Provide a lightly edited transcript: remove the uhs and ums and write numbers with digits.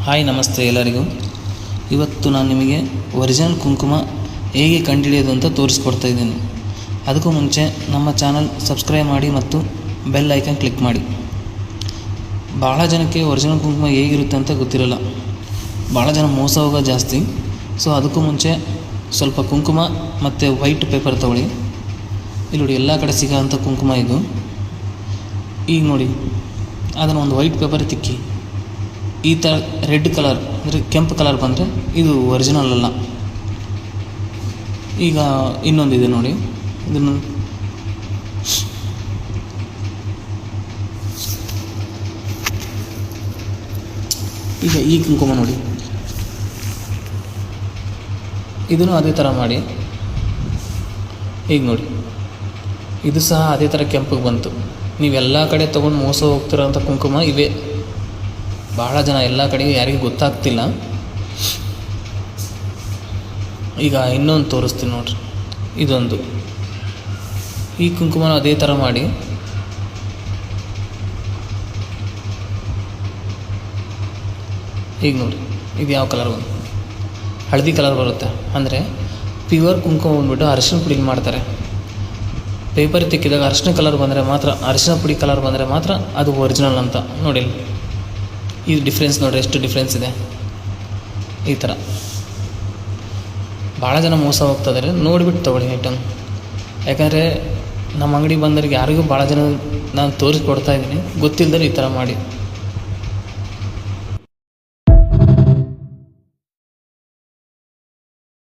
Hi ನಮಸ್ತೆ ಎಲ್ಲರಿಗೂ. ಇವತ್ತು ನಾನು ನಿಮಗೆ ಒರಿಜಿನಲ್ ಕುಂಕುಮ ಹೇಗೆ ಕಂಡುಹಿಡಿಯೋದು ಅಂತ ತೋರಿಸ್ಕೊಡ್ತಾ ಇದ್ದೀನಿ. ಅದಕ್ಕೂ ಮುಂಚೆ ನಮ್ಮ ಚಾನಲ್ ಸಬ್ಸ್ಕ್ರೈಬ್ ಮಾಡಿ ಮತ್ತು ಬೆಲ್ ಐಕನ್ ಕ್ಲಿಕ್ ಮಾಡಿ. ಭಾಳ ಜನಕ್ಕೆ ಒರಿಜಿನಲ್ ಕುಂಕುಮ ಹೇಗಿರುತ್ತೆ ಅಂತ ಗೊತ್ತಿರಲ್ಲ, ಭಾಳ ಜನ ಮೋಸ ಹೋಗೋ ಜಾಸ್ತಿ. ಸೊ ಅದಕ್ಕೂ ಮುಂಚೆ ಸ್ವಲ್ಪ ಕುಂಕುಮ ಮತ್ತು ವೈಟ್ ಪೇಪರ್ ತೊಗೊಳ್ಳಿ. ಇಲ್ಲಿ ನೋಡಿ, ಎಲ್ಲ ಕಡೆ ಸಿಗೋಂಥ ಕುಂಕುಮ ಇದು. ಈಗ ನೋಡಿ, ಅದನ್ನು ಒಂದು ವೈಟ್ ಪೇಪರ್ ತಿಕ್ಕಿ ಈ ಥರ ರೆಡ್ ಕಲರ್ ಅಂದರೆ ಕೆಂಪು ಕಲರ್ ಬಂದರೆ ಇದು ಒರಿಜಿನಲ್ ಅಲ್ಲ. ಈಗ ಇನ್ನೊಂದಿದೆ ನೋಡಿ, ಇದನ್ನು ಈಗ ಈ ಕುಂಕುಮ ನೋಡಿ, ಇದನ್ನು ಅದೇ ಥರ ಮಾಡಿ. ಈಗ ನೋಡಿ, ಇದು ಸಹ ಅದೇ ಥರ ಕೆಂಪಿಗೆ ಬಂತು. ನೀವೆಲ್ಲ ಕಡೆ ತೊಗೊಂಡು ಮೋಸ ಹೋಗ್ತಿರೋಂಥ ಕುಂಕುಮ ಇವೇ. ಭಾಳ ಜನ ಎಲ್ಲ ಕಡೆಗೂ ಯಾರಿಗೂ ಗೊತ್ತಾಗ್ತಿಲ್ಲ. ಈಗ ಇನ್ನೊಂದು ತೋರಿಸ್ತೀನಿ ನೋಡ್ರಿ, ಇದೊಂದು ಈ ಕುಂಕುಮ ಅದೇ ಥರ ಮಾಡಿ. ಈಗ ನೋಡಿ, ಇದು ಯಾವ ಕಲರ್ ಬಂದು ಹಳದಿ ಕಲರ್ ಬರುತ್ತೆ. ಅಂದರೆ ಪ್ಯೂರ್ ಕುಂಕುಮ ಬಂದ್ಬಿಟ್ಟು ಅರಿಶಿನ ಪುಡಿಗೆ ಮಾಡ್ತಾರೆ. ಪೇಪರ್ ತಿಕ್ಕಿದಾಗ ಅರಿಶಿನ ಕಲರ್ ಬಂದರೆ ಮಾತ್ರ, ಅರಿಶಿನ ಪುಡಿ ಕಲರ್ ಬಂದರೆ ಮಾತ್ರ ಅದು ಒರಿಜಿನಲ್ ಅಂತ. ನೋಡಿ, ಈ ಡಿಫ್ರೆನ್ಸ್ ನೋಡಿರಿ, ಎಷ್ಟು ಡಿಫ್ರೆನ್ಸ್ ಇದೆ. ಈ ಥರ ಭಾಳ ಜನ ಮೋಸ ಹೋಗ್ತಿದ್ದಾರೆ. ನೋಡಿಬಿಟ್ಟು ತೊಗೊಳ್ಳಿ ಐಟಮ್. ಯಾಕಂದರೆ ನಮ್ಮ ಅಂಗಡಿ ಬಂದವರಿಗೆ ಯಾರಿಗೂ ಭಾಳ ಜನ ನಾನು ತೋರಿಸ್ಕೊಡ್ತಾಯಿದ್ದೀನಿ, ಗೊತ್ತಿಲ್ಲದ್ರೆ ಈ ಥರ ಮಾಡಿ.